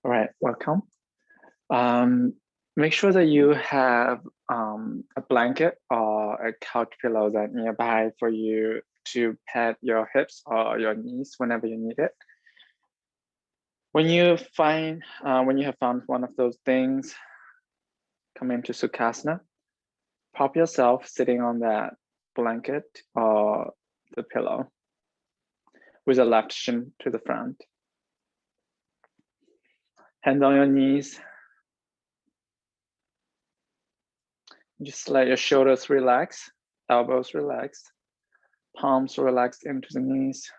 All right, welcome. Make sure that you have a blanket or a couch pillow that nearby for you to pad your hips or your knees whenever you need it. When you have found one of those things, come into Sukhasana. Prop yourself sitting on that blanket or the pillow with the left shin to the front. Hands on your knees. Just let your shoulders relax, elbows relaxed, palms relaxed into the knees.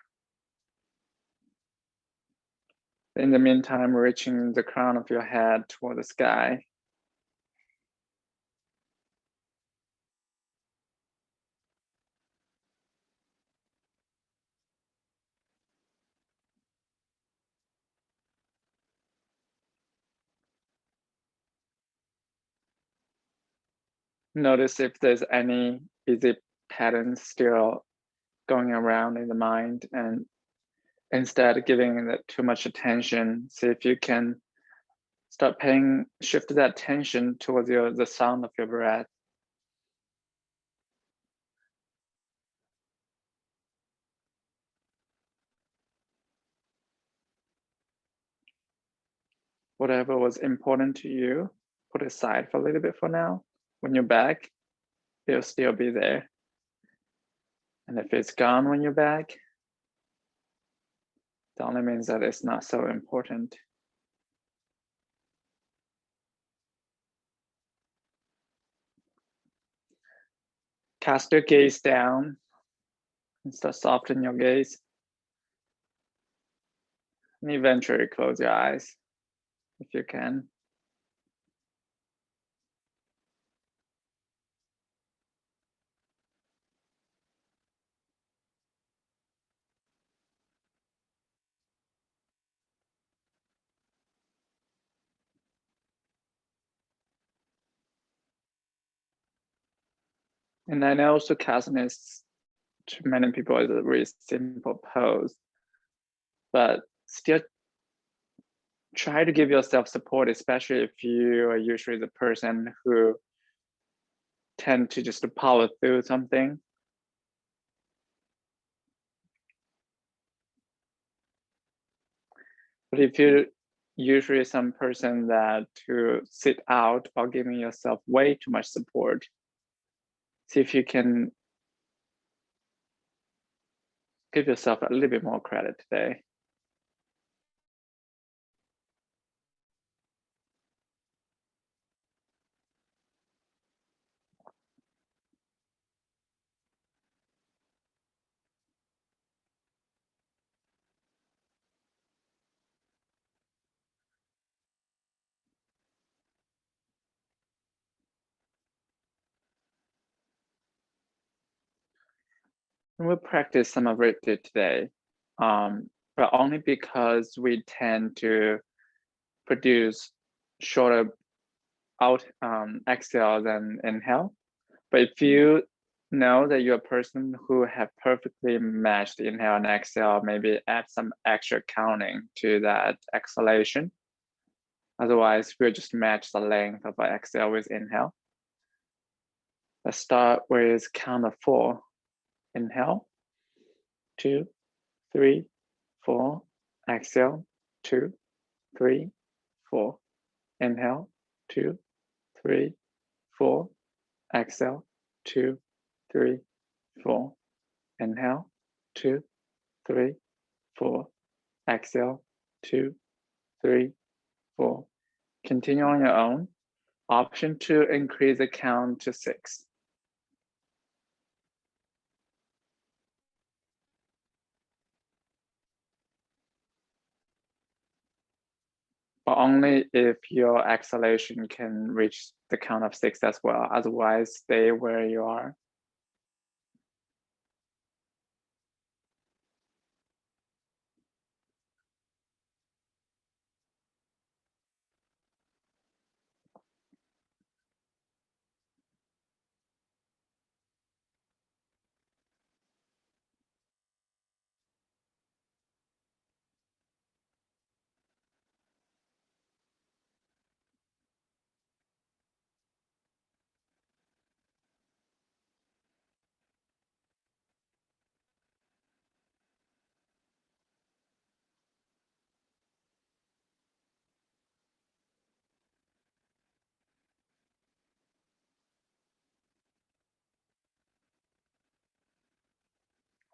In the meantime, reaching the crown of your head toward the sky. Notice if there's any busy patterns still going around in the mind, and instead of giving it too much attention, see if you can shift that attention towards the sound of your breath. Whatever was important to you, put aside for a little bit for now. When you're back, it'll still be there. And if it's gone when you're back, that only means that it's not so important. Cast your gaze down and start softening your gaze. And eventually close your eyes if you can. And I know Sukhasana is, to many people, is a very simple pose, but still try to give yourself support, especially if you are usually the person who tend to just power through something. But if you're usually some person that to sit out or giving yourself way too much support, see if you can give yourself a little bit more credit today. And we'll practice some of it today, but only because we tend to produce shorter out exhale than inhale. But if you know that you're a person who have perfectly matched inhale and exhale, maybe add some extra counting to that exhalation. Otherwise, we'll just match the length of our exhale with inhale. Let's start with count of 4. Inhale, 2, 3, 4. Exhale, 2, 3, 4. Inhale, 2, 3, 4. Exhale, 2, 3, 4. Inhale, 2, 3, 4. Exhale, 2, 3, 4. Continue on your own. Option to increase the count to 6. But only if your exhalation can reach the count of 6 as well. Otherwise, stay where you are.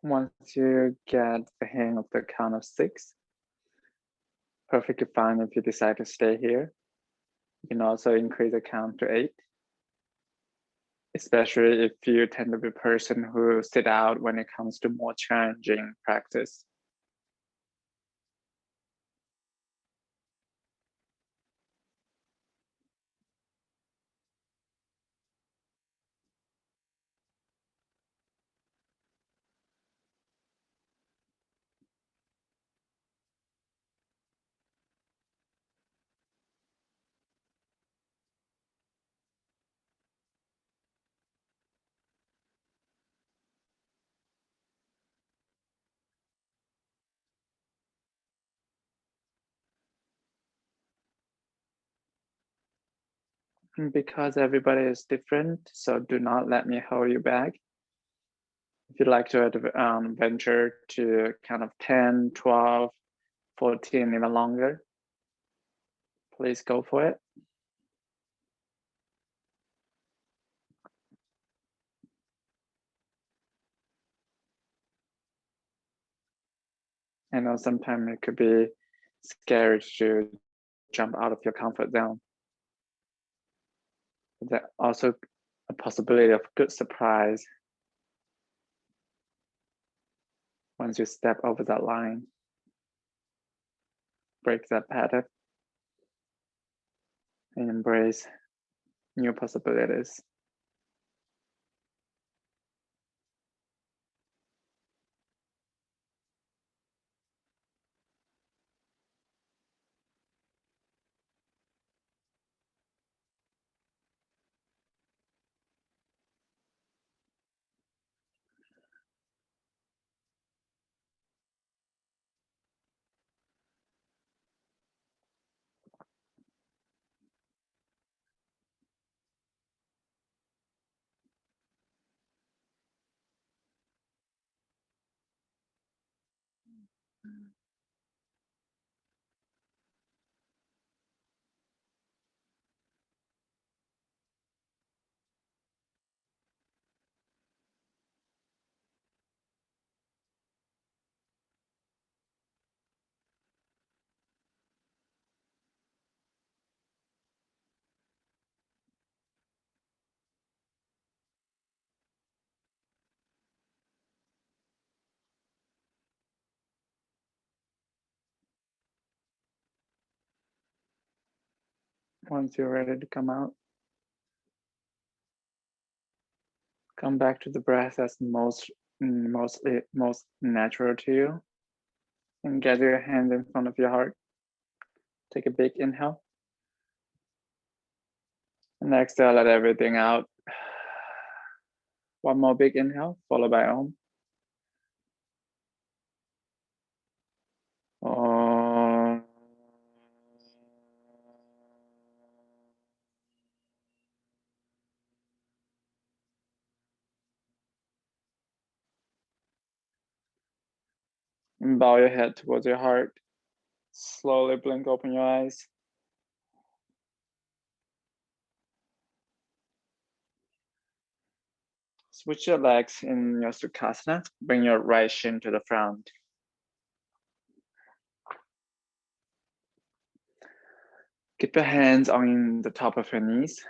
Once you get the hang of the count of 6, perfectly fine if you decide to stay here. You can also increase the count to 8, especially if you tend to be a person who sit out when it comes to more challenging practice. Because everybody is different, so do not let me hold you back. If you'd like to venture to kind of 10, 12, 14, even longer, please go for it. I know sometimes it could be scary to jump out of your comfort zone. But there's also a possibility of good surprise once you step over that line, break that pattern, and embrace new possibilities. Once you're ready to come out, come back to the breath as most natural to you, and gather your hands in front of your heart. Take a big inhale, and exhale, let everything out. One more big inhale, followed by Om. Om. And bow your head towards your heart. Slowly blink open your eyes. Switch your legs in your Sukhasana. Bring your right shin to the front. Keep your hands on the top of your knees.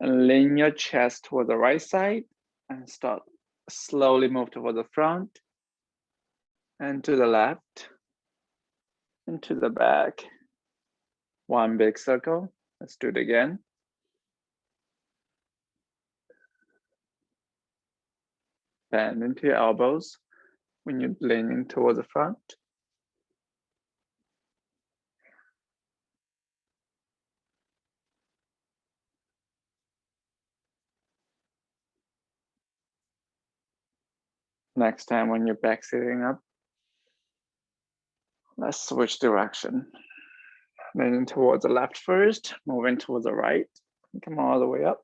And lean your chest toward the right side and start slowly move toward the front and to the left and to the back. One big circle. Let's do it again. Bend into your elbows when you're leaning towards the front. Next time when you're back sitting up, let's switch direction. Leaning towards the left first, moving towards the right. Come all the way up.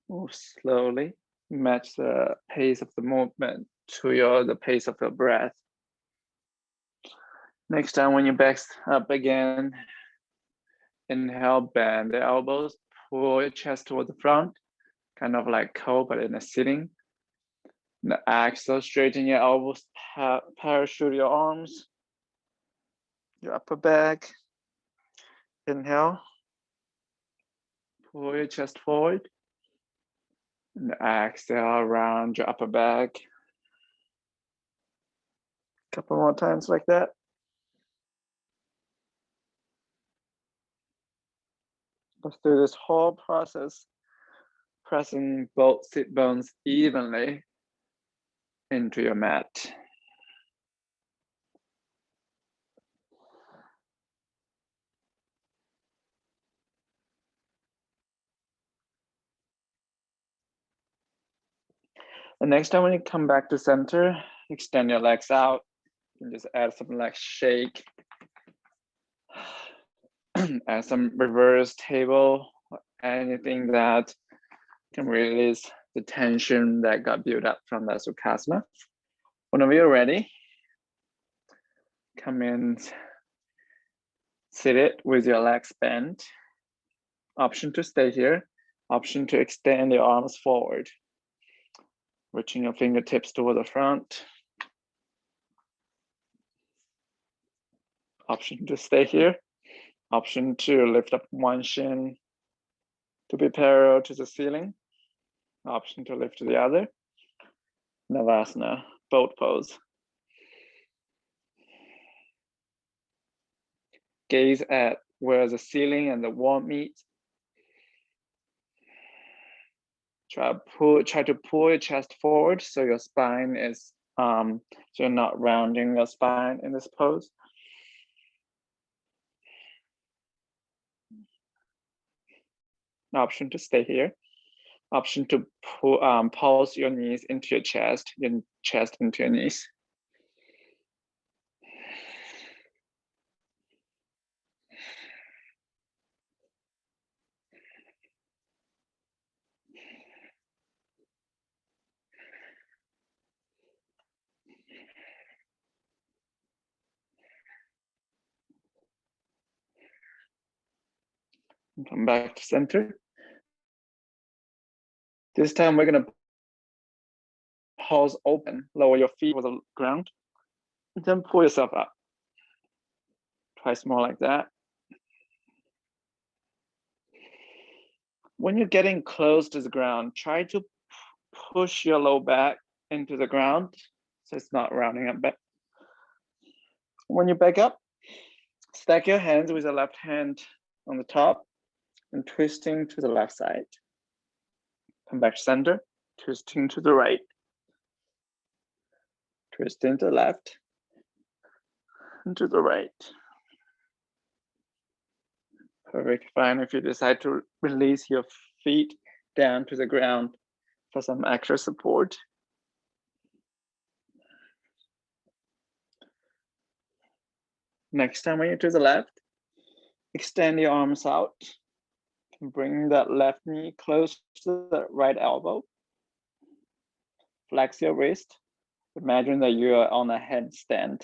Move slowly. Match the pace of the movement to the pace of your breath. Next time when you back up again, inhale, bend the elbows, pull your chest toward the front, kind of like cobra in a sitting. The exhale, straighten your elbows, parachute your arms, your upper back. Inhale, pull your chest forward. And exhale, round your upper back. Couple more times like that. Let's do this whole process, pressing both sit bones evenly into your mat. The next time when you come back to center, extend your legs out and just add some leg shake. Add some reverse table, anything that can release the tension that got built up from that Sukhasana. Whenever you're ready, come in, sit it with your legs bent. Option to stay here, option to extend your arms forward. Reaching your fingertips toward the front. Option to stay here. Option to lift up one shin to be parallel to the ceiling. Option to lift to the other. Navasana, boat pose. Gaze at where the ceiling and the wall meet. Try to pull your chest forward so your spine is, so you're not rounding your spine in this pose. Option to stay here. Option to pulse your knees into your chest into your knees. And come back to center. This time we're gonna pulse open, lower your feet with the ground, and then pull yourself up. Twice more like that. When you're getting close to the ground, try to push your low back into the ground so it's not rounding up back. When you back up, stack your hands with the left hand on the top and twisting to the left side. Come back to center, twisting to the right. Twisting to the left and to the right. Perfect, fine if you decide to release your feet down to the ground for some extra support. Next time when you're to the left, extend your arms out. Bring that left knee close to the right elbow. Flex your wrist. Imagine that you are on a handstand.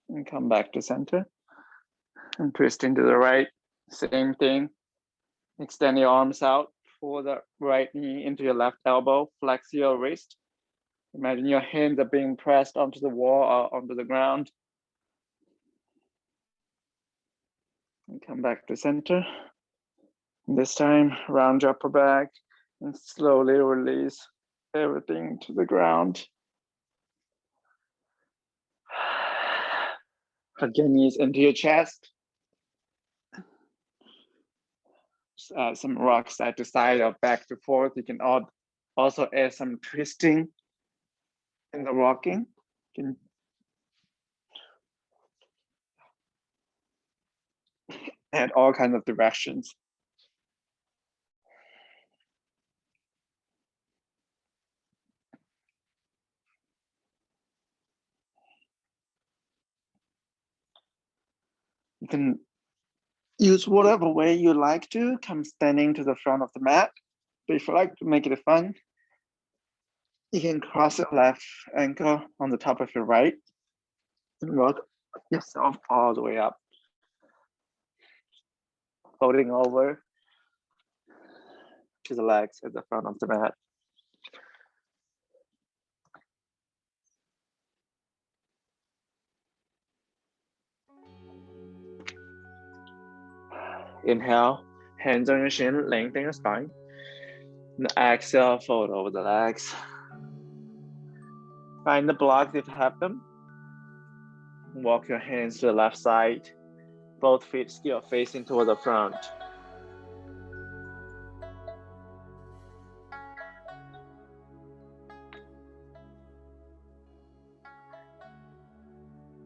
And come back to center. And twist into the right. Same thing. Extend your arms out. Pull the right knee into your left elbow. Flex your wrist. Imagine your hands are being pressed onto the wall or onto the ground. And come back to center. And this time, round your upper back and slowly release everything to the ground. Hug your knees into your chest. Some rock side to side or back to forth. You can also add some twisting in the rocking. You can add all kinds of directions. You can use whatever way you like to. Come standing to the front of the mat. But if you like to make it fun, You can cross your left ankle on the top of your right and rock yourself all the way up, folding over to the legs at the front of the mat. Inhale, hands on your shin, lengthen your spine. And exhale, fold over the legs. Find the blocks if you have them. Walk your hands to the left side. Both feet still facing toward the front.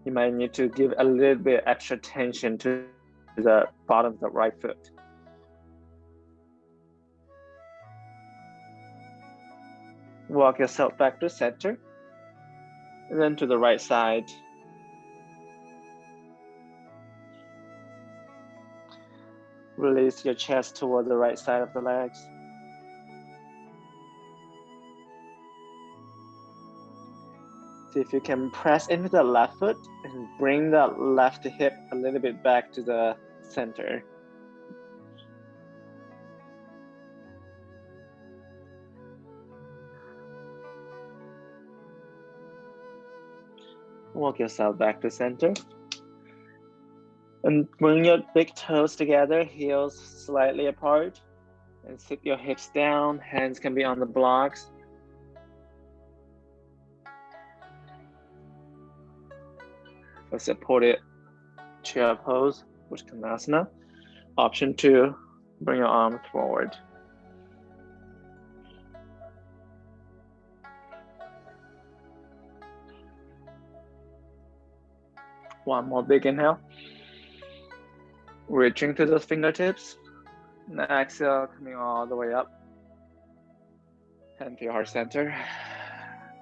You might need to give a little bit extra tension to the bottom of the right foot. Walk yourself back to center, and then to the right side. Release your chest toward the right side of the legs. See if you can press into the left foot and bring the left hip a little bit back to the center. Walk yourself back to center. And bring your big toes together, heels slightly apart. And sit your hips down, hands can be on the blocks. A supported chair pose, Uttanasana. Option 2, bring your arms forward. One more big inhale. Reaching to those fingertips. And exhale, coming all the way up. Hand to your heart center.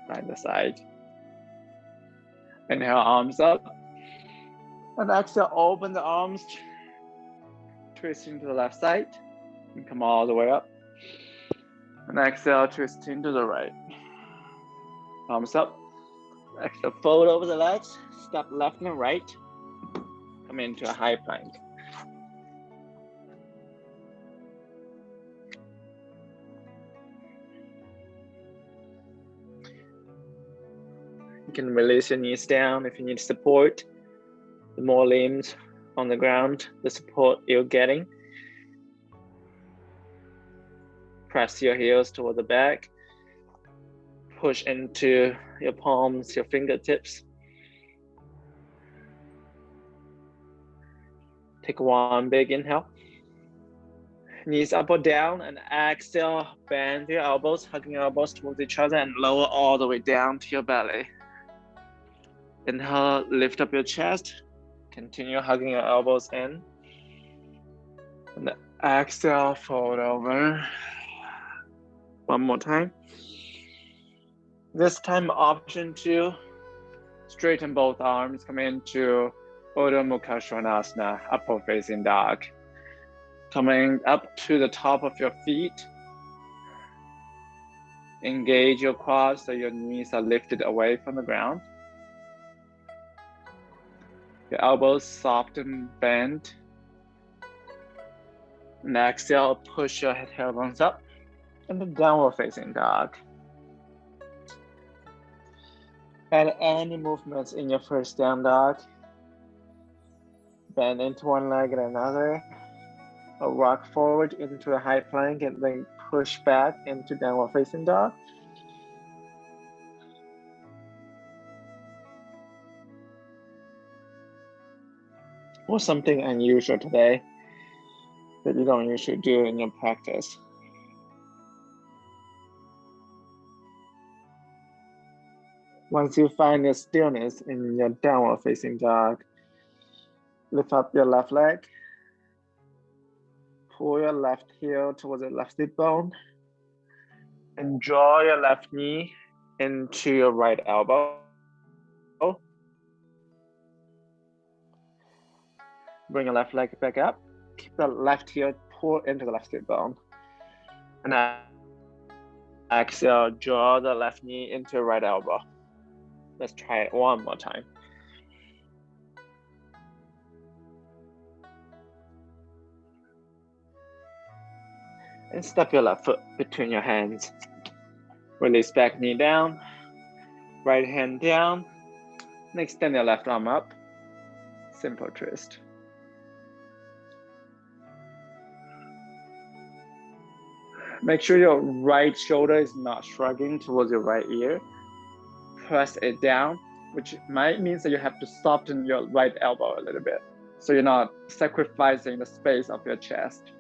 Find the side. Inhale, arms up. And exhale, open the arms. Twisting to the left side. And come all the way up. And exhale, twisting to the right. Arms up. Exhale, fold over the legs. Step left and right. Come into a high plank. You can release your knees down if you need support. The more limbs on the ground, the support you're getting. Press your heels toward the back. Push into your palms, your fingertips. Take one big inhale. Knees up or down, and exhale, bend your elbows, hugging your elbows towards each other and lower all the way down to your belly. Inhale, lift up your chest. Continue hugging your elbows in. And exhale, fold over. One more time. This time, option 2, straighten both arms, come into Urdhva Mukha Svanasana, upward facing dog. Coming up to the top of your feet. Engage your quads so your knees are lifted away from the ground. Your elbows soft and bent. And exhale, push your tailbones up. And the downward facing dog. Add any movements in your first down dog. Bend into one leg and another. Or rock forward into a high plank and then push back into downward facing dog. Or something unusual today that you don't usually do in your practice. Once you find your stillness in your downward facing dog, lift up your left leg. Pull your left heel towards the left hip bone. And draw your left knee into your right elbow. Bring your left leg back up. Keep the left heel pulled into the left hip bone. And Exhale, draw the left knee into right elbow. Let's try it one more time. And step your left foot between your hands. Release back knee down, right hand down, and extend your left arm up. Simple twist. Make sure your right shoulder is not shrugging towards your right ear. Press it down, which might mean that you have to soften your right elbow a little bit, so you're not sacrificing the space of your chest.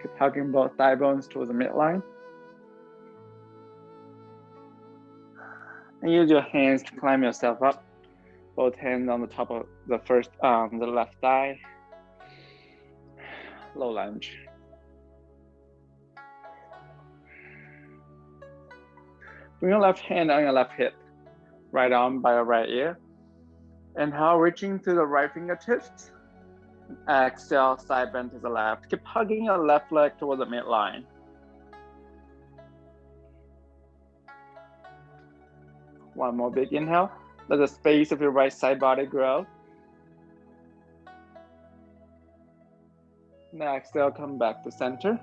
Keep hugging both thigh bones towards the midline. And use your hands to climb yourself up. Both hands on the top of the left thigh. Low lunge. Bring your left hand on your left hip. Right arm by your right ear. Inhale, reaching through the right fingertips. Exhale, side bend to the left. Keep hugging your left leg towards the midline. One more big inhale. Let the space of your right side body grow. Now exhale, come back to center.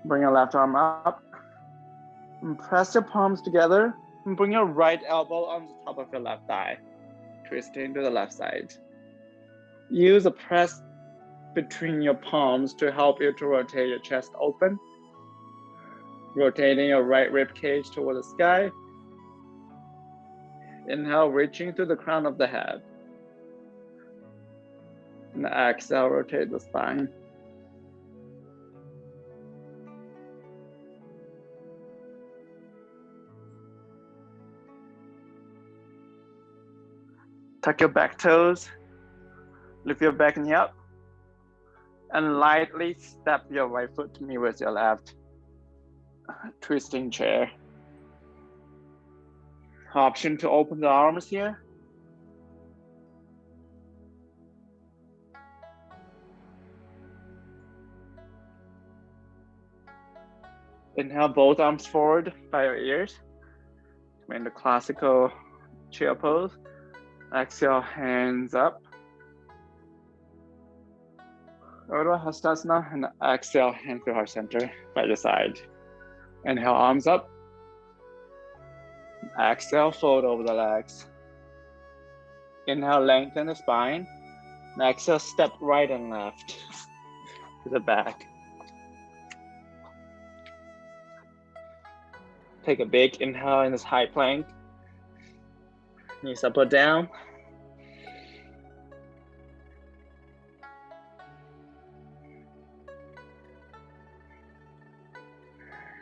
Bring your left arm up. And press your palms together. And bring your right elbow on the top of your left thigh. Twisting to the left side. Use a press between your palms to help you to rotate your chest open. Rotating your right rib cage toward the sky. Inhale, reaching to the crown of the head. And exhale, rotate the spine. Tuck your back toes. Lift your back knee up. And lightly step your right foot to meet with your left. Twisting chair. Option to open the arms here. Inhale, both arms forward by your ears. In the classical chair pose. Exhale, hands up. Urdhva Hastasana, and exhale, hands to heart center by the side. Inhale, arms up. Exhale, fold over the legs. Inhale, lengthen the spine. And exhale, step right and left to the back. Take a big inhale in this high plank. Knees up or down.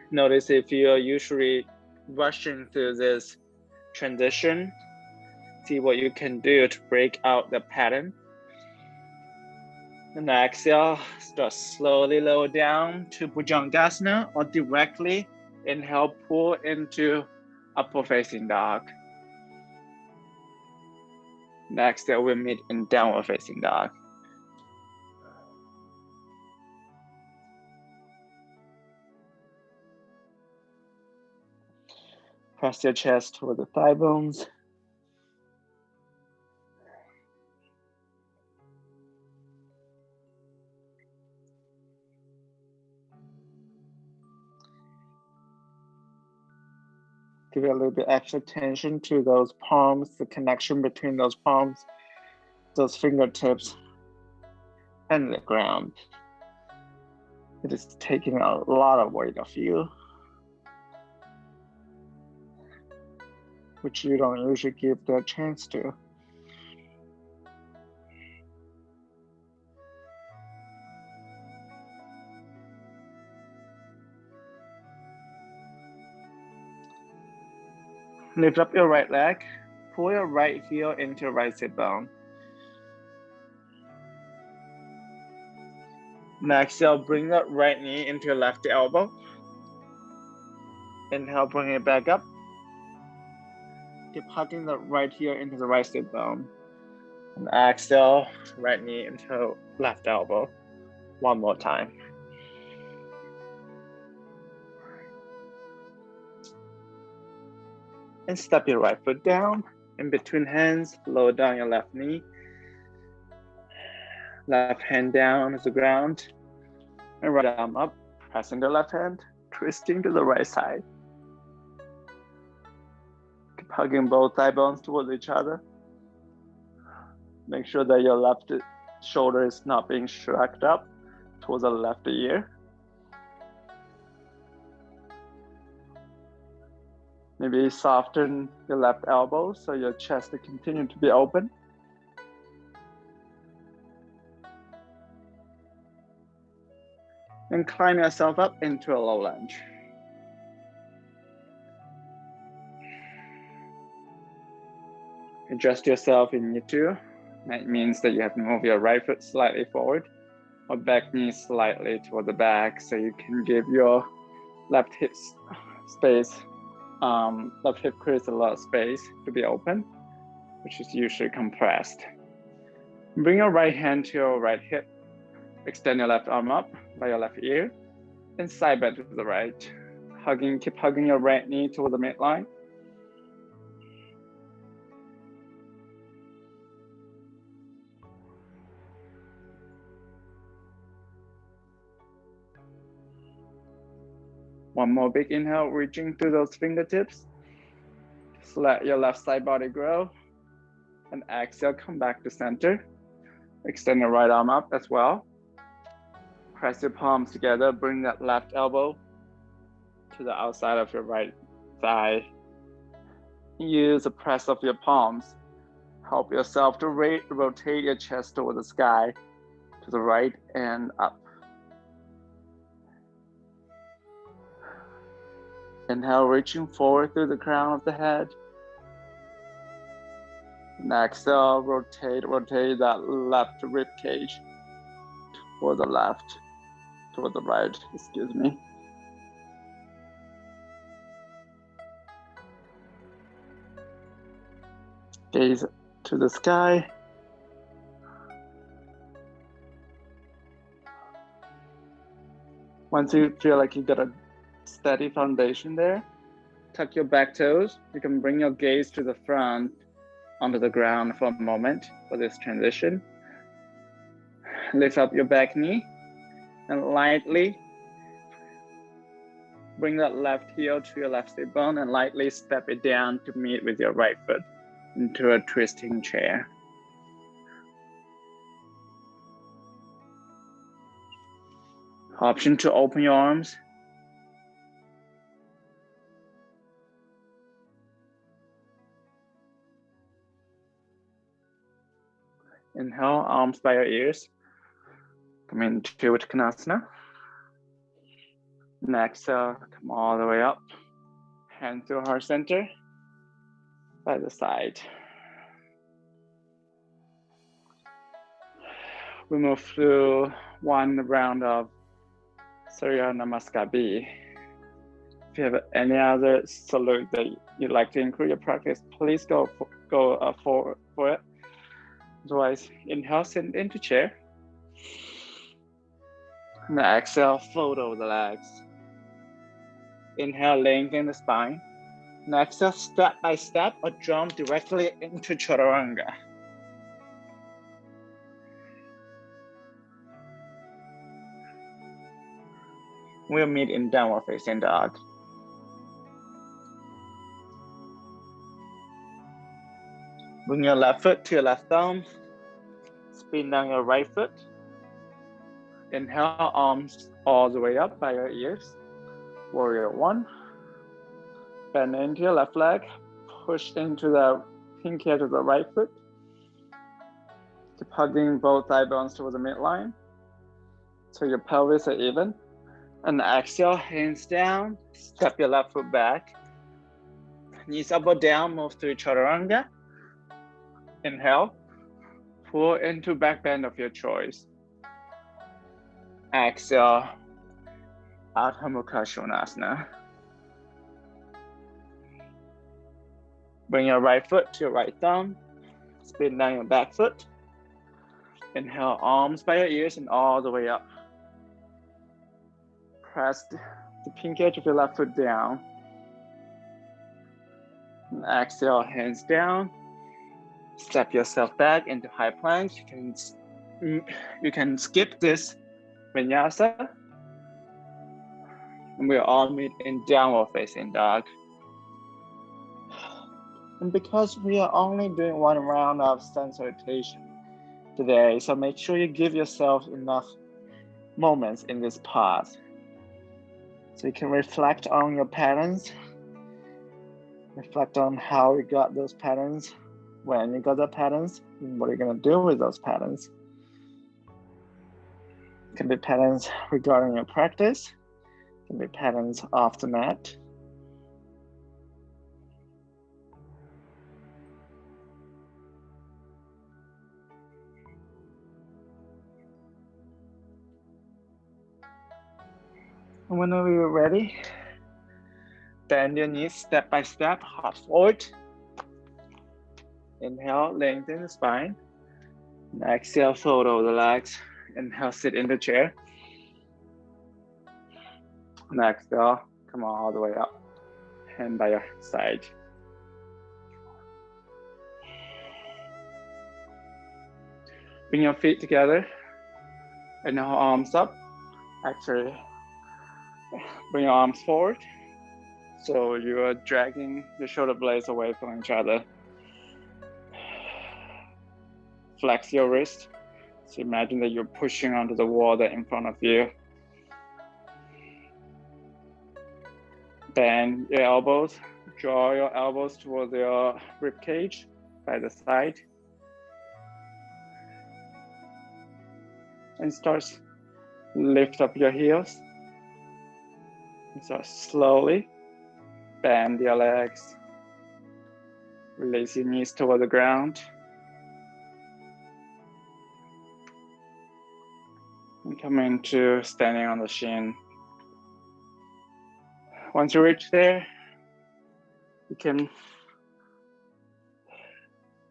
Notice if you're usually rushing through this transition, see what you can do to break out the pattern. And exhale, start slowly lower down to Bhujangasana or directly inhale, pull into upward facing dog. Next, we'll meet in downward facing dog. Press your chest toward the thigh bones. Give it a little bit extra tension to those palms, the connection between those palms, those fingertips, and the ground. It is taking a lot of weight off you, which you don't usually give the chance to. Lift up your right leg, pull your right heel into your right sit bone. Now exhale, bring that right knee into your left elbow. Inhale, bring it back up. Keep hugging the right heel into the right sit bone. And exhale, right knee into left elbow. One more time. And step your right foot down. In between hands, lower down your left knee. Left hand down to the ground. And right arm up, pressing the left hand, twisting to the right side. Keep hugging both thigh bones towards each other. Make sure that your left shoulder is not being shrugged up towards the left ear. Maybe soften your left elbow so your chest will continue to be open. And climb yourself up into a low lunge. Adjust yourself if you need to. That means that you have to move your right foot slightly forward or back knee slightly toward the back so you can give your left hip space, left hip creates a lot of space to be open, which is usually compressed. Bring your right hand to your right hip. Extend your left arm up by your left ear and side bend to the right. Keep hugging your right knee toward the midline. One more big inhale, reaching through those fingertips. Just let your left side body grow. And exhale, come back to center. Extend your right arm up as well. Press your palms together, bring that left elbow to the outside of your right thigh. Use the press of your palms. Help yourself to rotate your chest toward the sky, to the right and up. Inhale, reaching forward through the crown of the head. And exhale, rotate that left rib cage toward the left, toward the right, excuse me. Gaze to the sky. Once you feel like you got a steady foundation there, tuck your back toes. You can bring your gaze to the front onto the ground for a moment for this transition. Lift up your back knee and lightly bring that left heel to your left sit bone and lightly step it down to meet with your right foot into a twisting chair. Option to open your arms. Inhale, arms by your ears. Come into Uttanasana. And exhale, come all the way up. Hand to heart center. By the side. We move through one round of Surya Namaskar B. If you have any other salute that you'd like to include your practice, please go for it. Otherwise, inhale, sink into chair. And exhale, fold over the legs. Inhale, lengthen the spine. And exhale, step by step or jump directly into Chaturanga. We'll meet in downward facing dog. Bring your left foot to your left thumb. Spin down your right foot. Inhale, arms all the way up by your ears. Warrior one. Bend into your left leg. Push into the pinky edge of the right foot. Keep hugging both thigh bones towards the midline. So your pelvis are even. And exhale, hands down. Step your left foot back. Knees up or down, move through Chaturanga. Inhale, pull into back bend of your choice. Exhale, Adho Mukha Svanasana. Bring your right foot to your right thumb. Spin down your back foot. Inhale, arms by your ears and all the way up. Press the pinky edge of your left foot down. And exhale, hands down. Step yourself back into high plank. You can skip this vinyasa. And we'll all meet in downward facing dog. And because we are only doing one round of stance rotation today, so make sure you give yourself enough moments in this pause. So you can reflect on your patterns, reflect on how you got those patterns, when you got the patterns, and what you're gonna do with those patterns. It can be patterns regarding your practice, it can be patterns off the mat. And whenever you're ready, bend your knees step by step, hop forward. Inhale, lengthen the spine. And exhale, fold over the legs. Inhale, sit in the chair. And exhale, come on all the way up. Hand by your side. Bring your feet together. Inhale, arms up. Actually, bring your arms forward. So you are dragging the shoulder blades away from each other. Flex your wrist. So imagine that you're pushing onto the wall that in front of you. Bend your elbows. Draw your elbows towards your rib cage by the side. And start lift up your heels. And start slowly bend your legs. Release your knees toward the ground. And come into standing on the shin. Once you reach there, you can,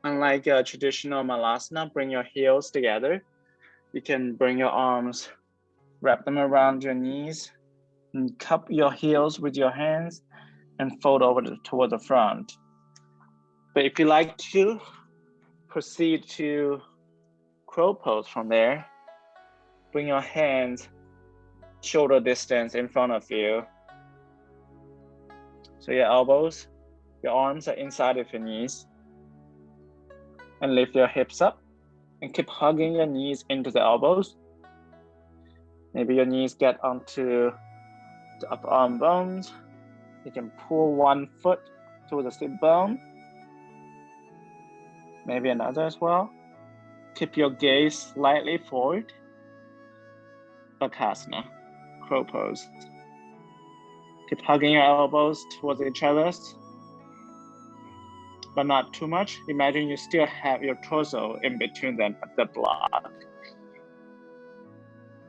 unlike a traditional malasana, bring your heels together. You can bring your arms, wrap them around your knees, and cup your heels with your hands and fold over toward the front. But if you like to proceed to crow pose from there, bring your hands shoulder distance in front of you. So your elbows, your arms are inside of your knees. And lift your hips up and keep hugging your knees into the elbows. Maybe your knees get onto the upper arm bones. You can pull one foot to the sit bone. Maybe another as well. Keep your gaze slightly forward. Bakasana, crow pose. Keep hugging your elbows towards each other, but not too much. Imagine you still have your torso in between them at the block.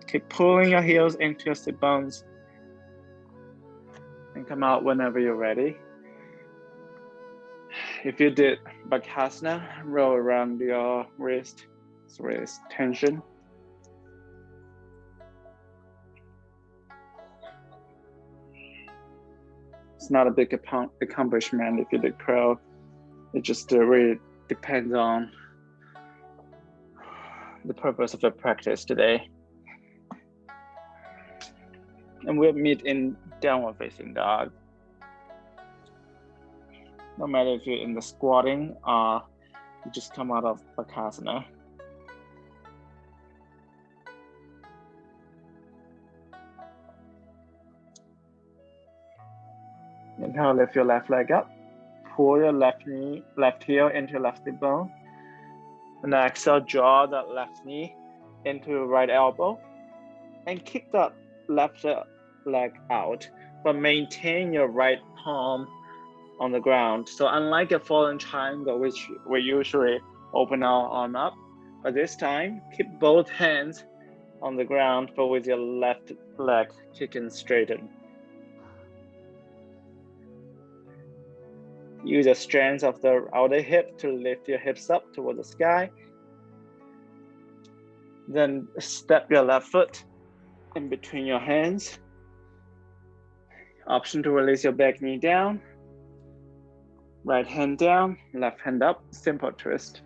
Keep pulling your heels into your sit bones and come out whenever you're ready. If you did Bakasana, roll around your wrist tension. It's not a big accomplishment if you did crow. It just really depends on the purpose of the practice today. And we'll meet in downward facing dog. No matter if you're in the squatting or you just come out of Bakasana. Inhale, lift your left leg up. Pull your left heel into your left hip bone. And exhale, draw that left knee into your right elbow. And kick that left leg out, but maintain your right palm on the ground. So unlike a fallen triangle, which we usually open our arm up, but this time, keep both hands on the ground, but with your left leg kicking straighten. Use the strength of the outer hip to lift your hips up toward the sky. Then step your left foot in between your hands. Option to release your back knee down. Right hand down, left hand up, simple twist.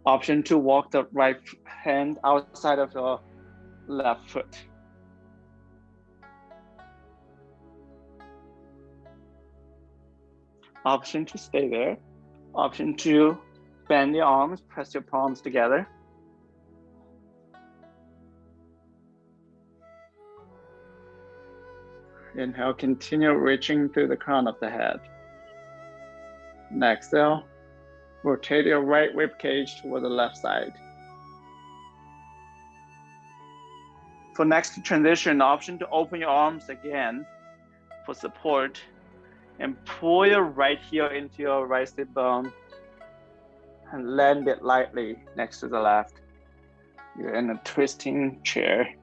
Option to walk the right hand outside of your left foot. Option to stay there. Option to bend your arms, press your palms together. Inhale, continue reaching through the crown of the head. And exhale, rotate your right rib cage toward the left side. For next transition, option to open your arms again for support and pull your right heel into your right sit bone and land it lightly next to the left. You're in a twisting chair.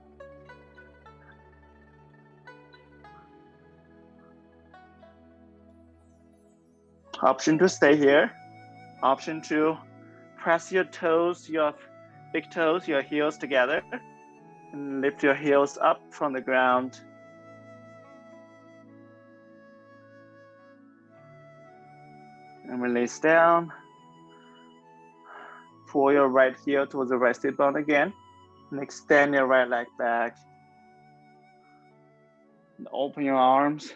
Option to stay here. Option to press your toes, your big toes, your heels together and lift your heels up from the ground. And release down. Pull your right heel towards the right sit bone again and extend your right leg back. And open your arms.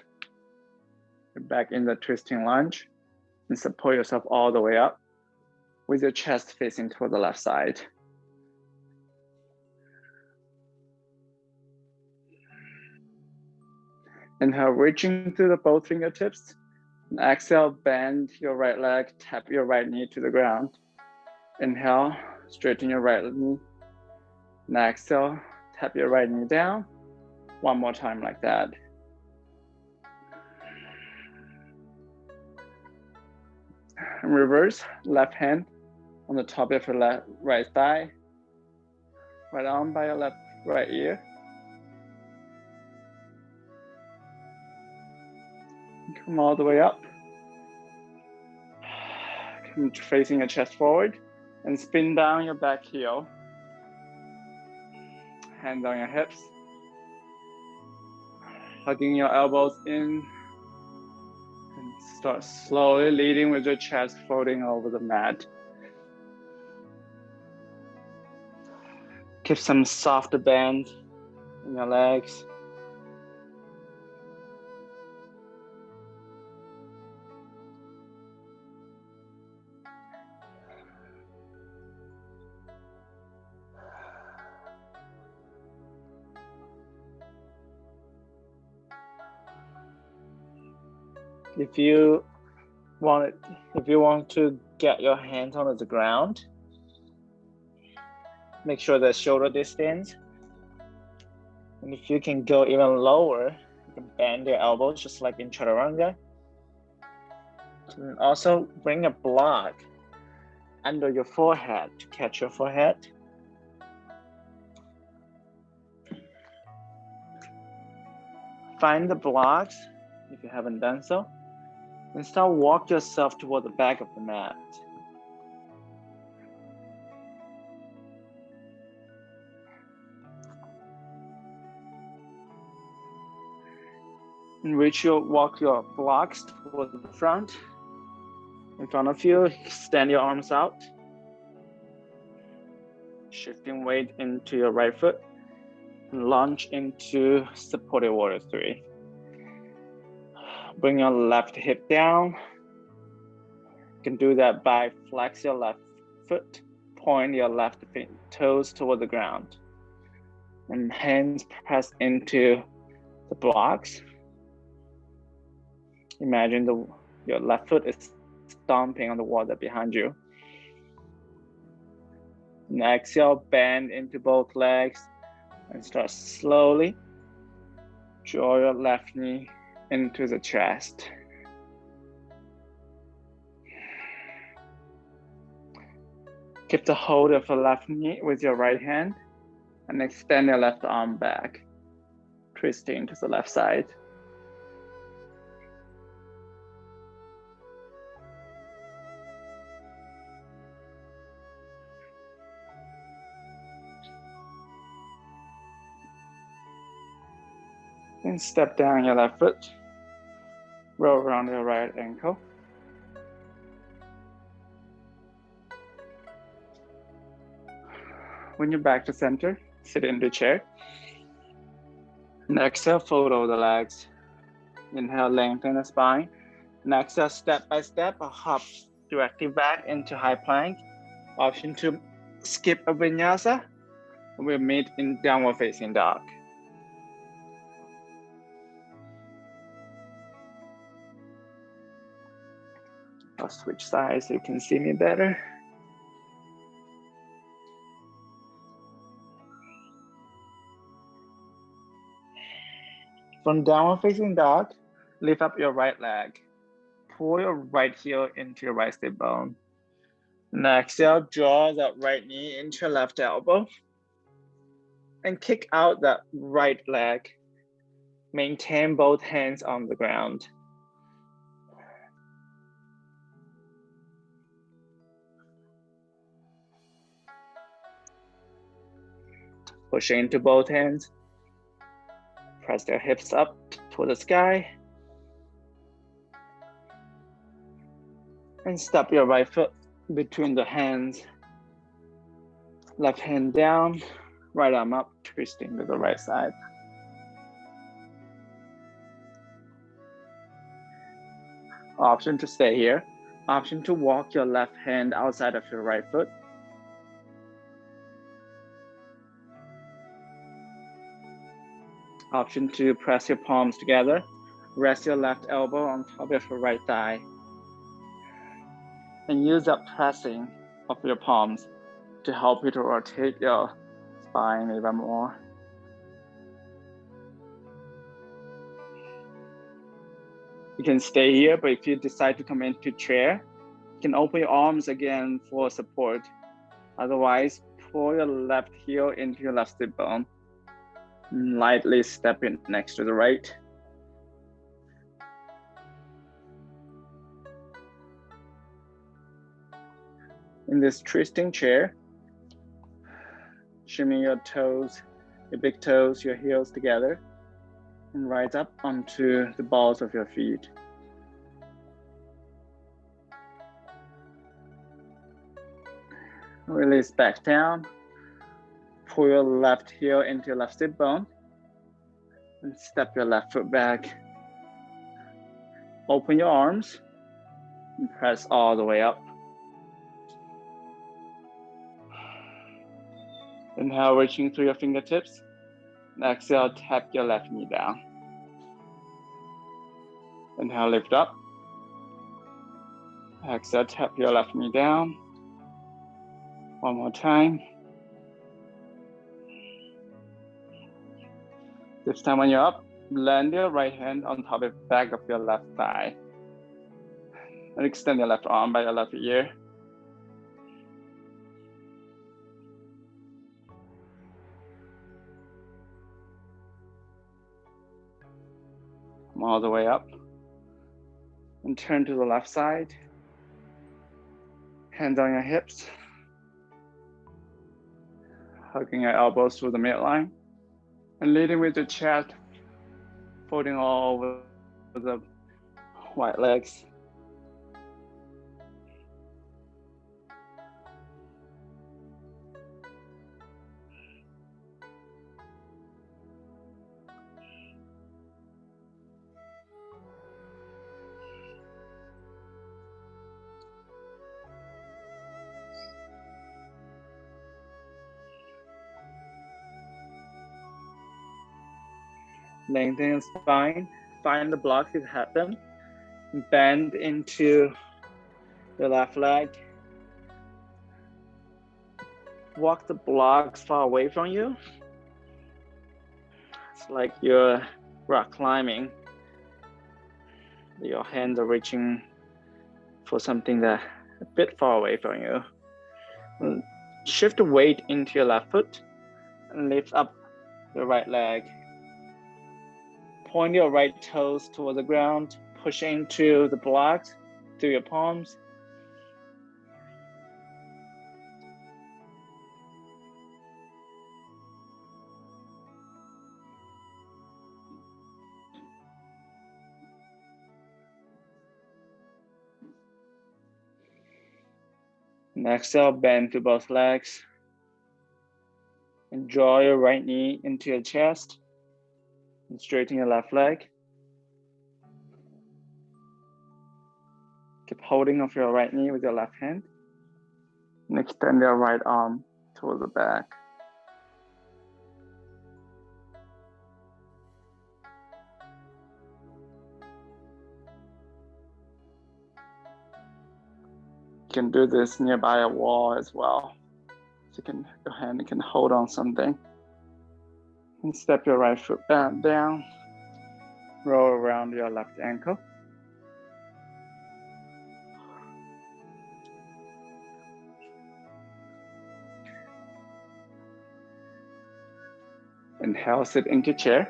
You're back in the twisting lunge and support yourself all the way up with your chest facing toward the left side. Inhale, reaching through the both fingertips. And exhale, bend your right leg, tap your right knee to the ground. Inhale, straighten your right knee. And exhale, tap your right knee down. One more time like that. And reverse, left hand on the top of your right thigh. Right arm by your right ear. Come all the way up. Come facing your chest forward and spin down your back heel. Hands on your hips. Hugging your elbows in. And start slowly leading with your chest floating over the mat. Keep some soft bend in your legs. If you want to get your hands on the ground, make sure the shoulder distance. And if you can go even lower, you can bend your elbows just like in chaturanga. And also bring a block under your forehead to catch your forehead. Find the blocks if you haven't done so. And start walk yourself toward the back of the mat. And walk your blocks toward the front. In front of you, extend your arms out. Shifting weight into your right foot. And launch into supported warrior 3. Bring your left hip down. You can do that by flex your left foot, point your left toes toward the ground. And hands press into the blocks. Imagine your left foot is stomping on the water behind you. And exhale, bend into both legs and start slowly. Draw your left knee into the chest. Keep the hold of the left knee with your right hand and extend your left arm back, twisting to the left side. And step down your left foot. Roll around your right ankle. When you're back to center, sit in the chair. And exhale, fold over the legs. Inhale, lengthen the spine. And exhale, step by step, a hop directly back into high plank. Option to skip a vinyasa. We'll meet in downward facing dog. I'll switch sides so you can see me better. From downward facing dog, lift up your right leg. Pull your right heel into your right sit bone. And exhale, draw that right knee into your left elbow. And kick out that right leg. Maintain both hands on the ground. Push into both hands. Press their hips up toward the sky. And step your right foot between the hands. Left hand down, right arm up, twisting to the right side. Option to stay here. Option to walk your left hand outside of your right foot. Option to press your palms together. Rest your left elbow on top of your right thigh. And use that pressing of your palms to help you to rotate your spine even more. You can stay here, but if you decide to come into chair, you can open your arms again for support. Otherwise, pull your left heel into your left sit bone. Lightly step in next to the right. In this twisting chair, shimmy your toes, your big toes, your heels together, and rise up onto the balls of your feet. Release back down. Pull your left heel into your left sit bone and step your left foot back. Open your arms and press all the way up. Inhale, reaching through your fingertips. And exhale, tap your left knee down. Inhale, lift up. Exhale, tap your left knee down. One more time. This time when you're up, land your right hand on top of the back of your left thigh. And extend your left arm by your left ear. Come all the way up. And turn to the left side. Hands on your hips. Hugging your elbows through the midline. And leading with the chest, folding all over the white legs. Lengthen your spine, find the blocks if you have them. Bend into your left leg. Walk the blocks far away from you. It's like you're rock climbing. Your hands are reaching for something that a bit far away from you. Shift the weight into your left foot and lift up your right leg. Point your right toes toward the ground, push into the blocks through your palms. And exhale, bend through both legs. And draw your right knee into your chest. And straighten your left leg. Keep holding of your right knee with your left hand. And extend your right arm towards the back. You can do this nearby a wall as well. So your hand can hold on something. And step your right foot down. Roll around your left ankle. Inhale, sit into chair.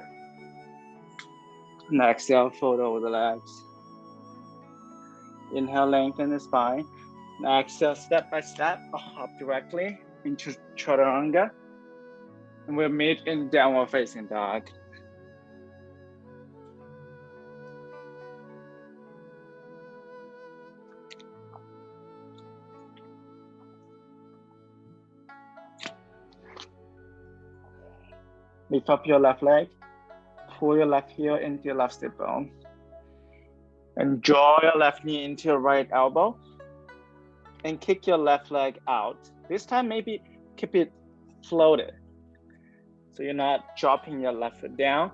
And exhale, fold over the legs. Inhale, lengthen the spine. And exhale, step by step, up directly into chaturanga. And we'll meet in downward facing dog. Lift up your left leg. Pull your left heel into your left sit bone. And draw your left knee into your right elbow. And kick your left leg out. This time, maybe keep it floated. So you're not dropping your left foot down.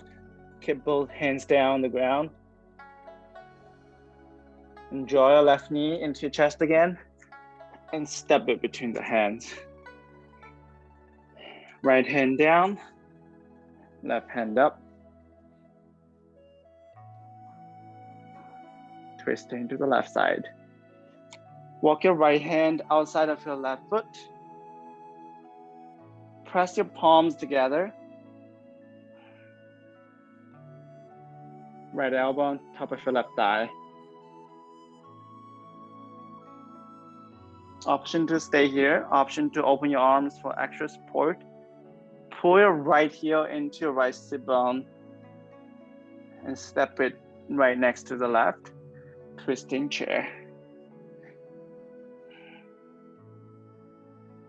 Keep both hands down on the ground. And draw your left knee into your chest again. And step it between the hands. Right hand down. Left hand up. Twisting to the left side. Walk your right hand outside of your left foot. Press your palms together. Right elbow on top of your left thigh. Option to stay here. Option to open your arms for extra support. Pull your right heel into your right sit bone. And step it right next to the left. Twisting chair.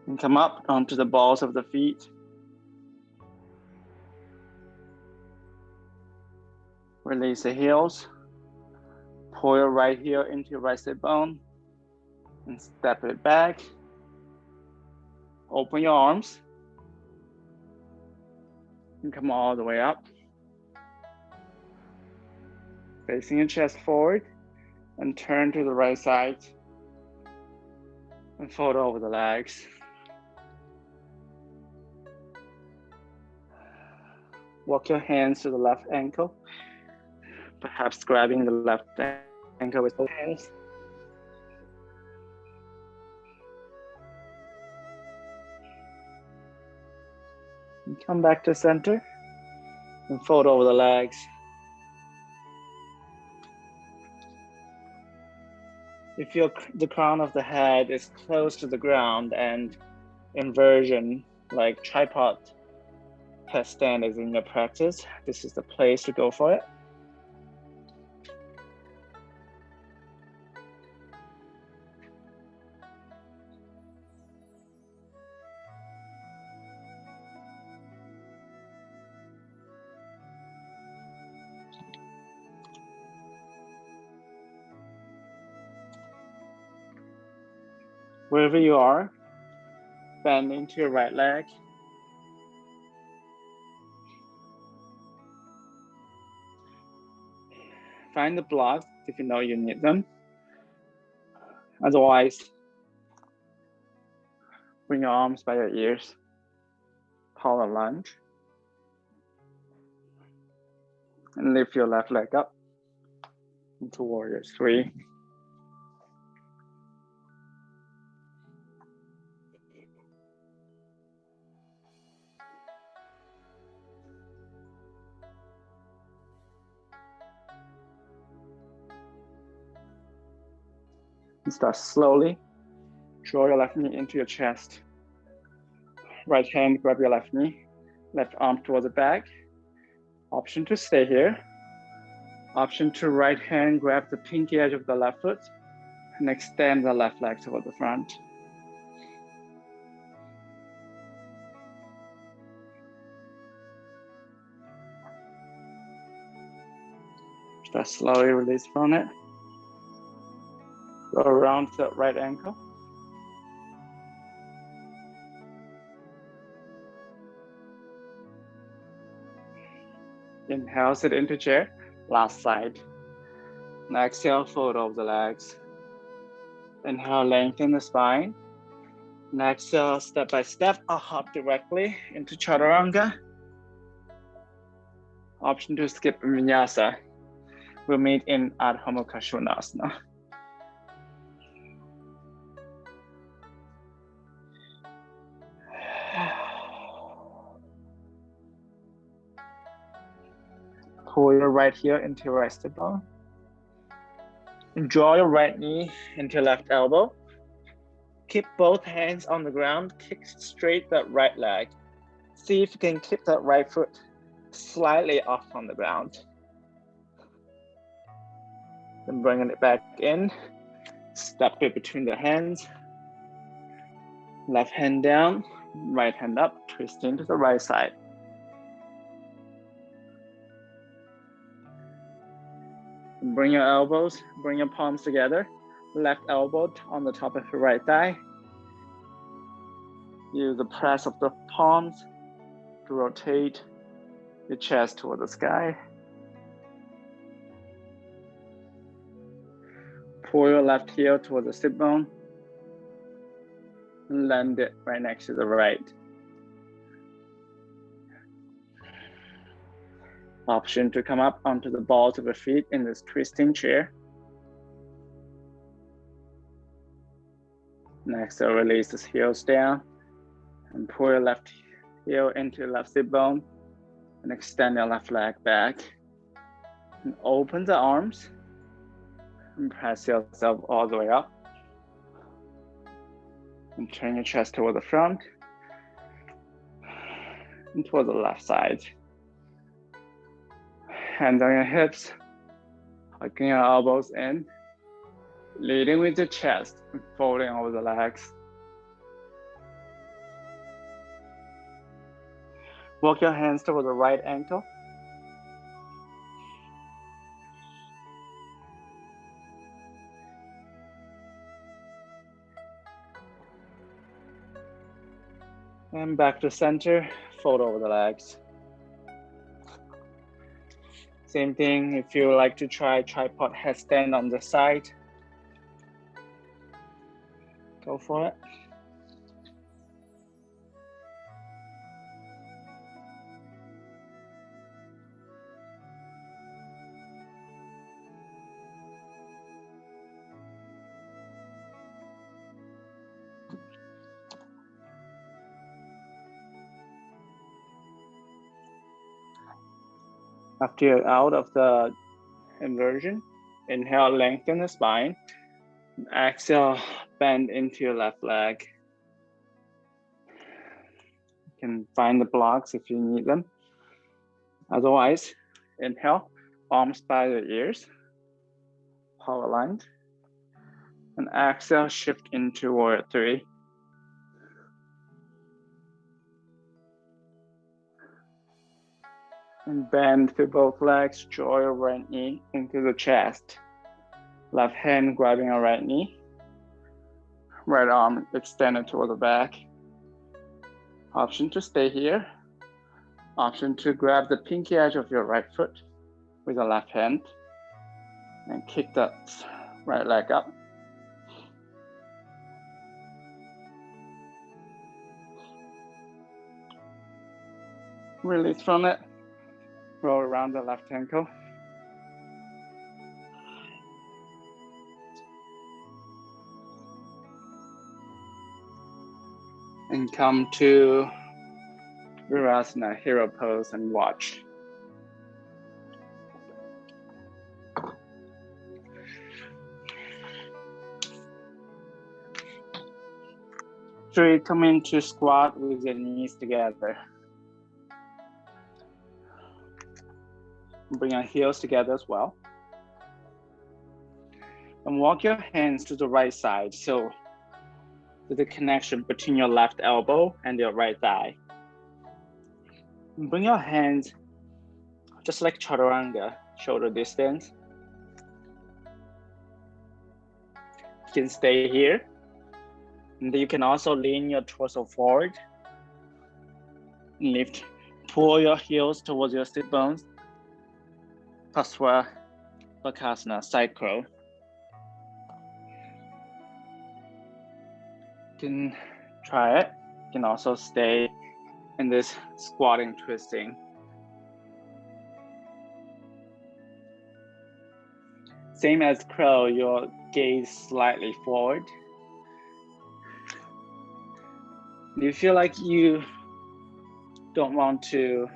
And come up onto the balls of the feet. Release the heels. Pull your right heel into your right sit bone. And step it back. Open your arms. And come all the way up. Facing your chest forward. And turn to the right side. And fold over the legs. Walk your hands to the left ankle. Perhaps grabbing the left ankle with both hands. And come back to center. And fold over the legs. If the crown of the head is close to the ground and inversion, like tripod headstand is in your practice, this is the place to go for it. Wherever you are, bend into your right leg. Find the blocks if you know you need them. Otherwise, bring your arms by your ears. Power lunge. And lift your left leg up into warrior 3. And start slowly. Draw your left knee into your chest. Right hand, grab your left knee. Left arm towards the back. Option to stay here. Option to right hand, grab the pinky edge of the left foot and extend the left leg toward the front. Just slowly release from it. Go around the right ankle. Inhale, sit into chair. Last side. And exhale, fold over the legs. Inhale, lengthen the spine. And exhale, step by step, I'll hop directly into chaturanga. Option to skip vinyasa. We'll meet in Adho Mukha Svanasana. Pull your right heel into your right sit bone. Draw your right knee into your left elbow. Keep both hands on the ground. Kick straight that right leg. See if you can keep that right foot slightly off from the ground. Then bringing it back in. Step it between the hands. Left hand down, right hand up, twisting to the right side. Bring your elbows, bring your palms together. Left elbow on the top of your right thigh. Use the press of the palms to rotate your chest toward the sky. Pull your left heel toward the sit bone. And land it right next to the right. Option to come up onto the balls of your feet in this twisting chair. Next, I'll release the heels down and pull your left heel into your left sit bone and extend your left leg back. And open the arms and press yourself all the way up. And turn your chest toward the front and toward the left side. Hands on your hips, hugging your elbows in, leading with your chest and folding over the legs. Walk your hands toward the right ankle. And back to center, fold over the legs. Same thing, if you like to try tripod headstand on the side, go for it. After you're out of the inversion, inhale, lengthen the spine. Exhale, bend into your left leg. You can find the blocks if you need them. Otherwise, inhale, arms by the ears, power aligned. And exhale, shift into warrior three. And bend through both legs, draw your right knee into the chest. Left hand grabbing your right knee. Right arm extended toward the back. Option to stay here. Option to grab the pinky edge of your right foot with the left hand and kick that right leg up. Release from it. Roll around the left ankle. And come to Virasana, hero pose, and watch. Three, come into squat with your knees together. Bring your heels together as well. And walk your hands to the right side, so the connection between your left elbow and your right thigh. Bring your hands just like chaturanga, shoulder distance, can stay here. And you can also lean your torso forward. Lift, pull your heels towards your sit bones. Paswa Bakasana, side curl. You can try it. You can also stay in this squatting twisting. Same as crow, your gaze slightly forward. Do you feel like you don't want to,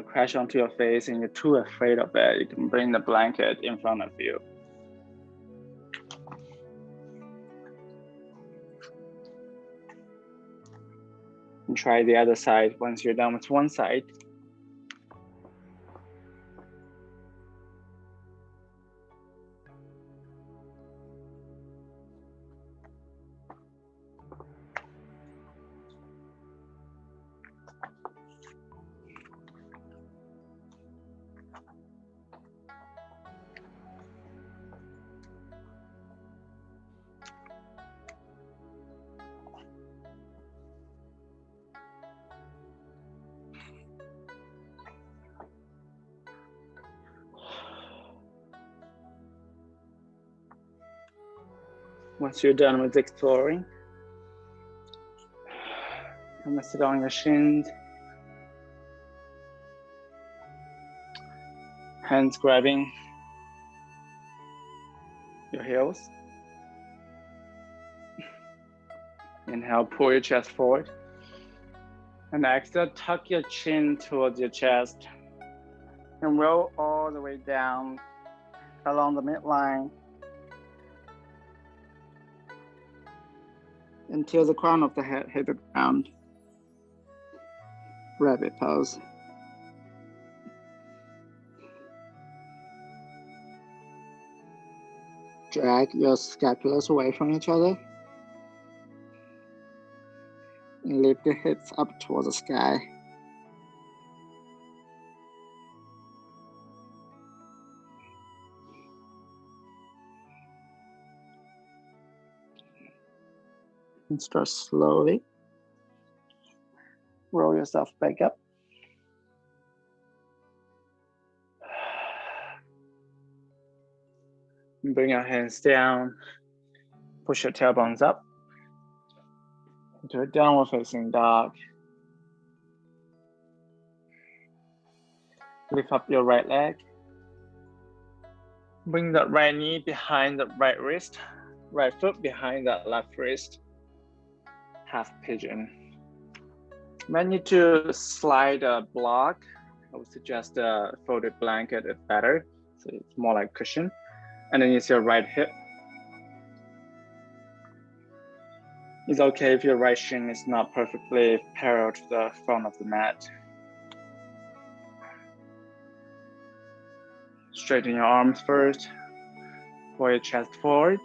crash onto your face and you're too afraid of it? You can bring the blanket in front of you. And try the other side once you're done with one side. Once you're done with exploring, come and sit on your shins. Hands grabbing your heels. Inhale, pull your chest forward. And exhale, tuck your chin towards your chest. And roll all the way down along the midline until the crown of the head hit the ground. Rabbit pose. Drag your scapulars away from each other. And lift the hips up towards the sky. And start slowly. Roll yourself back up. Bring your hands down. Push your tailbones up into a downward facing dog. Lift up your right leg. Bring that right knee behind the right wrist. Right foot behind that left wrist. Half pigeon. Might need to slide a block. I would suggest a folded blanket is better. So it's more like cushion. Underneath your right hip. It's okay if your right shin is not perfectly parallel to the front of the mat. Straighten your arms first. Pull your chest forward.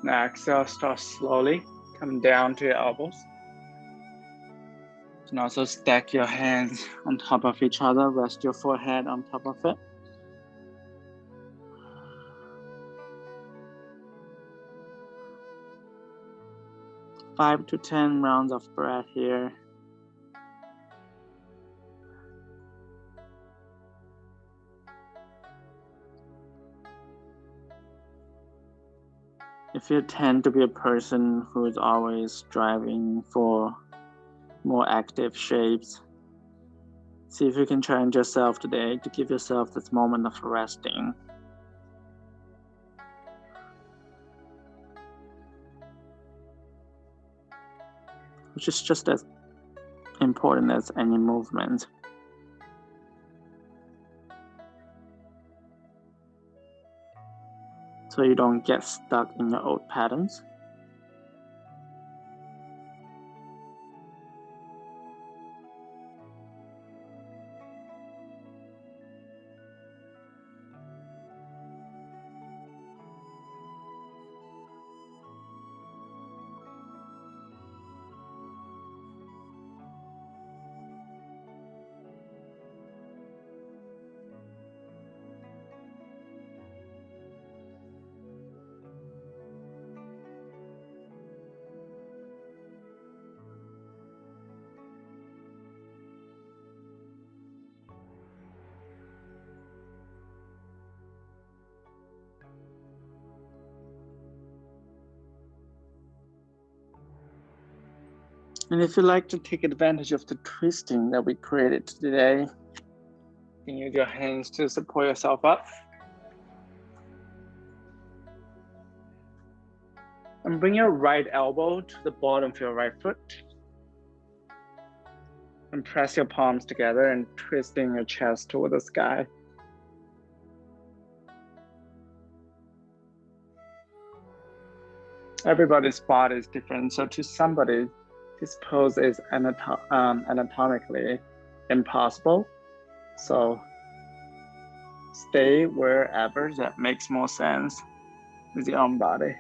Now exhale, start slowly. Come down to your elbows. And also stack your hands on top of each other. Rest your forehead on top of it. Five to 10 rounds of breath here. If you tend to be a person who is always striving for more active shapes, see if you can challenge yourself today to give yourself this moment of resting. Which is just as important as any movement. So you don't get stuck in your old patterns. And if you like to take advantage of the twisting that we created today, you can use your hands to support yourself up. And bring your right elbow to the bottom of your right foot. And press your palms together and twisting your chest toward the sky. Everybody's body is different, so to somebody, this pose is anatomically impossible. So stay wherever that makes more sense with your own body.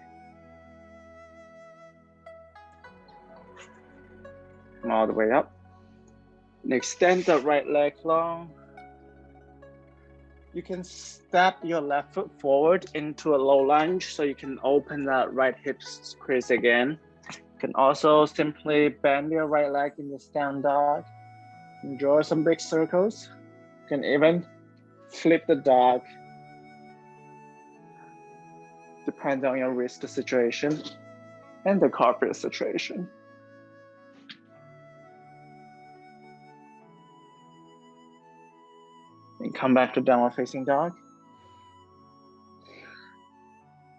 Come all the way up. And extend the right leg long. You can step your left foot forward into a low lunge so you can open that right hip crease again. You can also simply bend your right leg in this down dog and draw some big circles. You can even flip the dog. Depends on your wrist situation and the carpet situation. And come back to downward facing dog.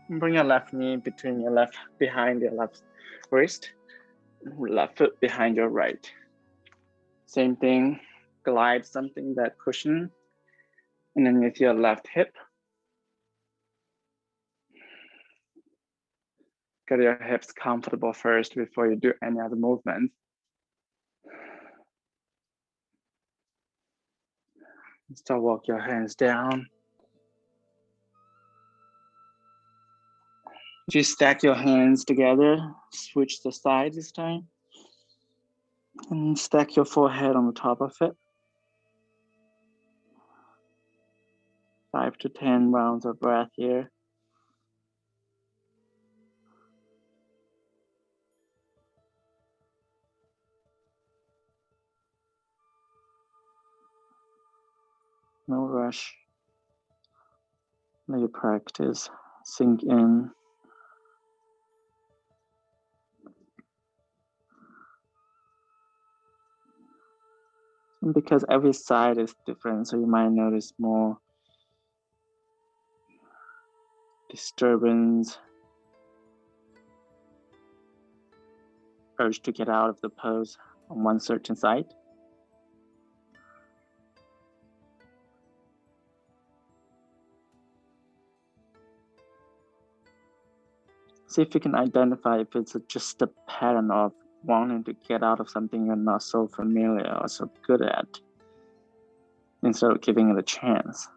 And bring your left knee behind your left wrist, left foot behind your right. Same thing, glide something that cushion underneath your left hip. Get your hips comfortable first before you do any other movement. Start walk your hands down. Just stack your hands together, switch the side this time. And stack your forehead on the top of it. 5 to 10 rounds of breath here. No rush. Let your practice sink in. And because every side is different, so you might notice more disturbance, urge to get out of the pose on one certain side. See if you can identify if it's just a pattern of wanting to get out of something you're not so familiar or so good at, instead of giving it a chance.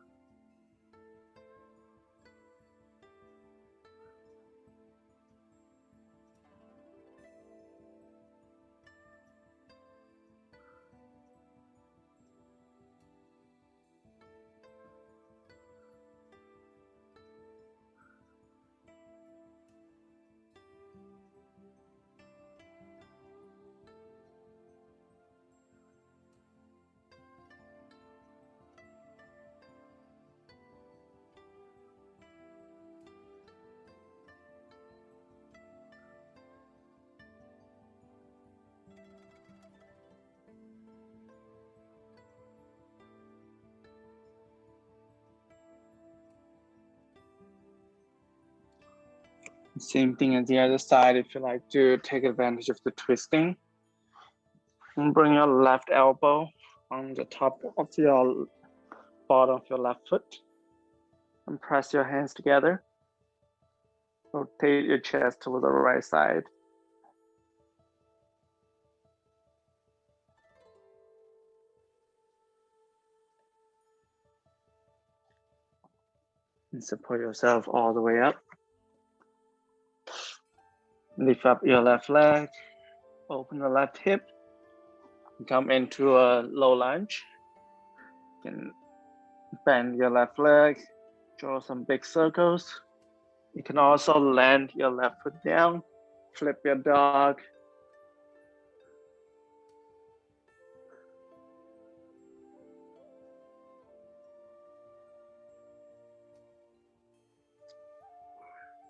Same thing as the other side if you like to take advantage of the twisting. And bring your left elbow on the top of your bottom of your left foot. And press your hands together. Rotate your chest to the right side. And support yourself all the way up. Lift up your left leg. Open the left hip. Come into a low lunge. You can bend your left leg. Draw some big circles. You can also land your left foot down. Flip your dog.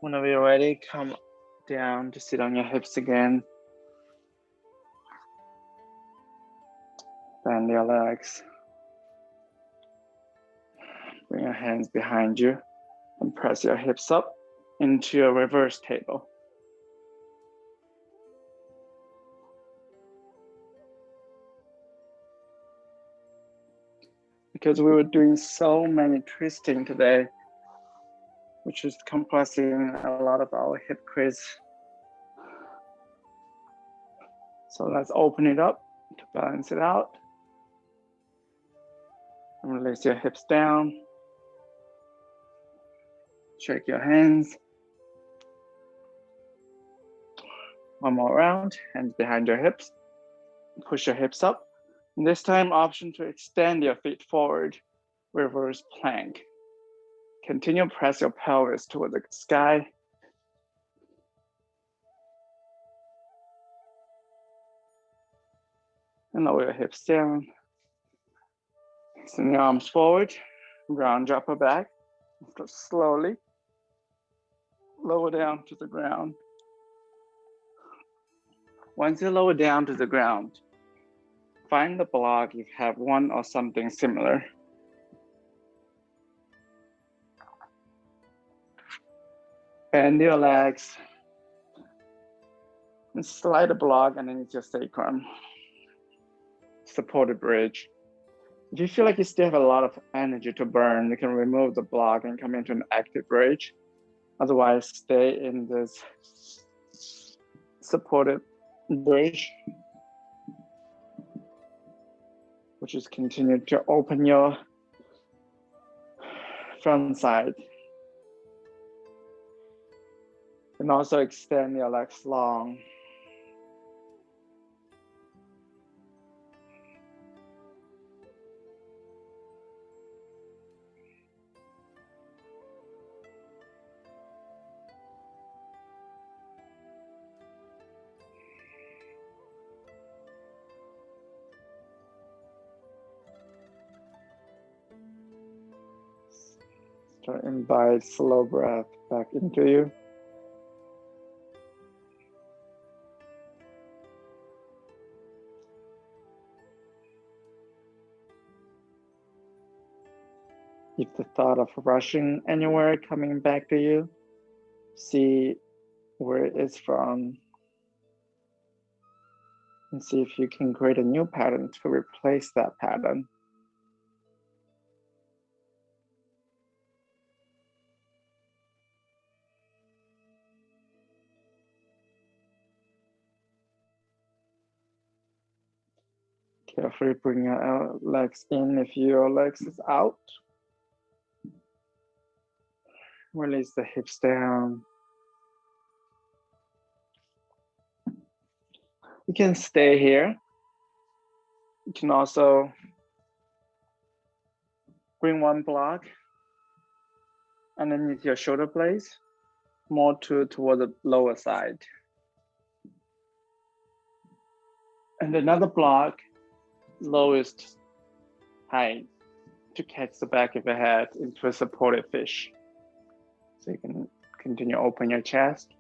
Whenever you're ready, come down to sit on your hips again. Bend your legs. Bring your hands behind you and press your hips up into a reverse table. Because we were doing so many twisting today, which is compressing a lot of our hip crease. So let's open it up to balance it out. And release your hips down. Shake your hands. One more round, hands behind your hips. Push your hips up. And this time, option to extend your feet forward, reverse plank. Continue press your pelvis toward the sky. And lower your hips down. Send your arms forward, round your upper back. Slowly lower down to the ground. Once you lower down to the ground, find the block if you have one or something similar. Bend your legs and slide the block underneath your sacrum. Supported bridge. If you feel like you still have a lot of energy to burn, you can remove the block and come into an active bridge. Otherwise, stay in this supported bridge, which is continue to open your front side. And also extend your legs long. Start to invite slow breath back into you. If the thought of rushing anywhere coming back to you, see where it is from and see if you can create a new pattern to replace that pattern. Carefully bring your legs in if your legs is out. Release the hips down. You can stay here. You can also bring one block underneath your shoulder blades, more toward the lower side. And another block, lowest height, to catch the back of your head into a supported fish. So you can continue open your chest.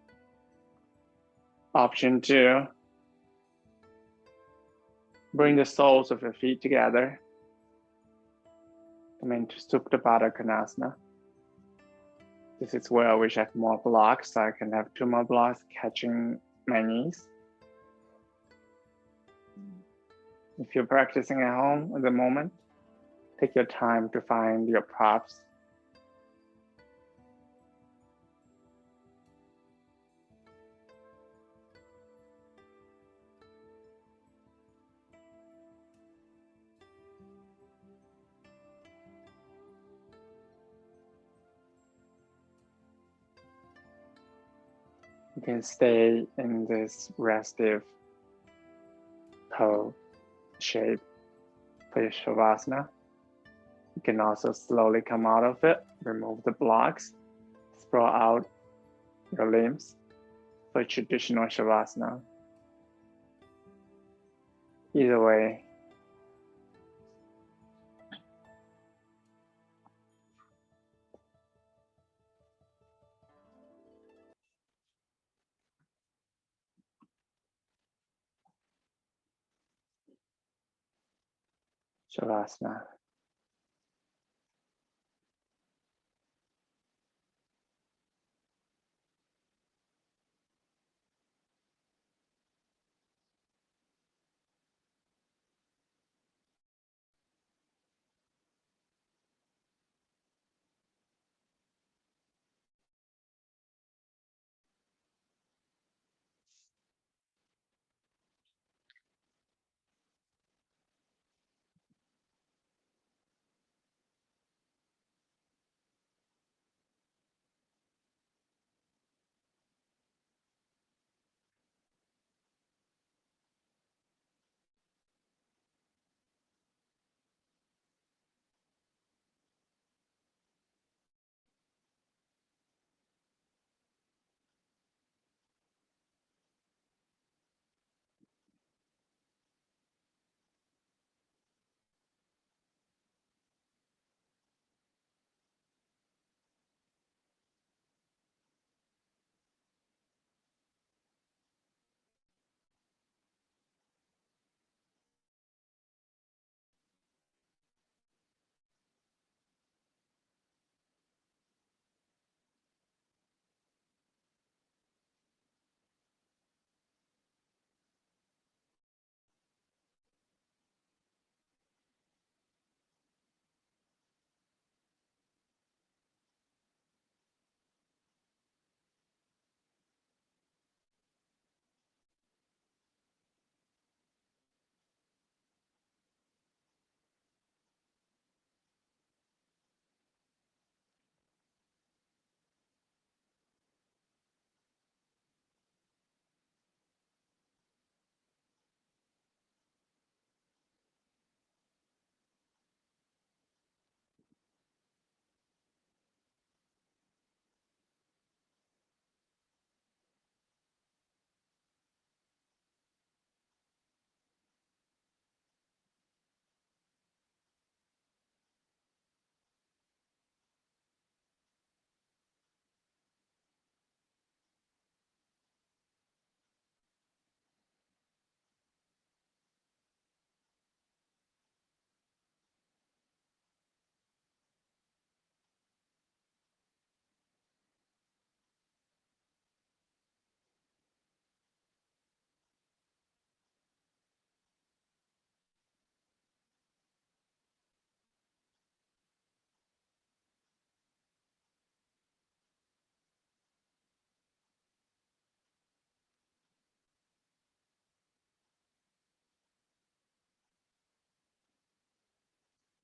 Option 2, bring the soles of your feet together. Come into Supta Baddha Konasana. This is where I wish I had more blocks, so I can have 2 more blocks catching my knees. If you're practicing at home at the moment, take your time to find your props. You can stay in this restive pose shape for your Shavasana. You can also slowly come out of it, remove the blocks, sprawl out your limbs for traditional Shavasana. Either way, Shavasana.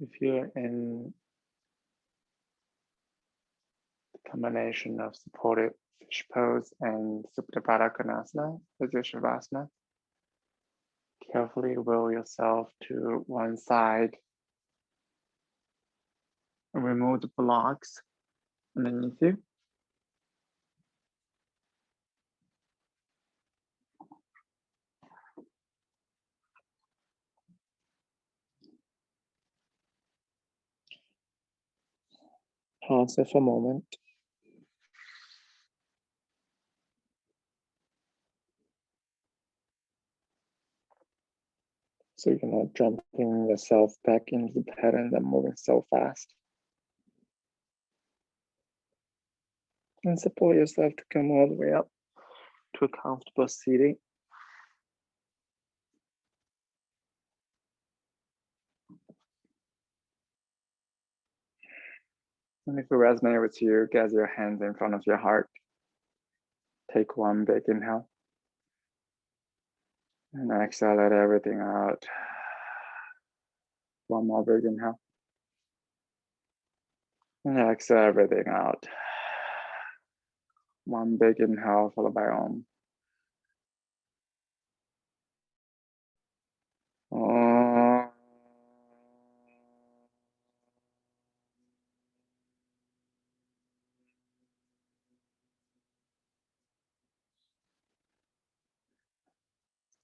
If you're in the combination of supported fish pose and Supta Baddha Konasana, as your Shavasana, carefully roll yourself to one side and remove the blocks underneath you. Pause it for a moment. So you're not jumping yourself back into the pattern and moving so fast. And support yourself to come all the way up to a comfortable seating. And if it resonates with you, get your hands in front of your heart. Take one big inhale. And exhale, let everything out. One more big inhale. And exhale everything out. One big inhale followed by Om. Om.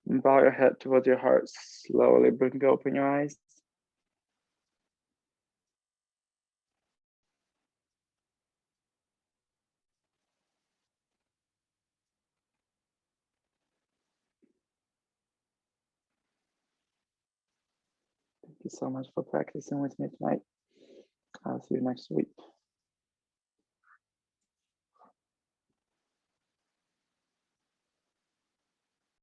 And bow your head towards your heart. Slowly blink open your eyes. you so much for practicing with me tonight. I'll see you next week.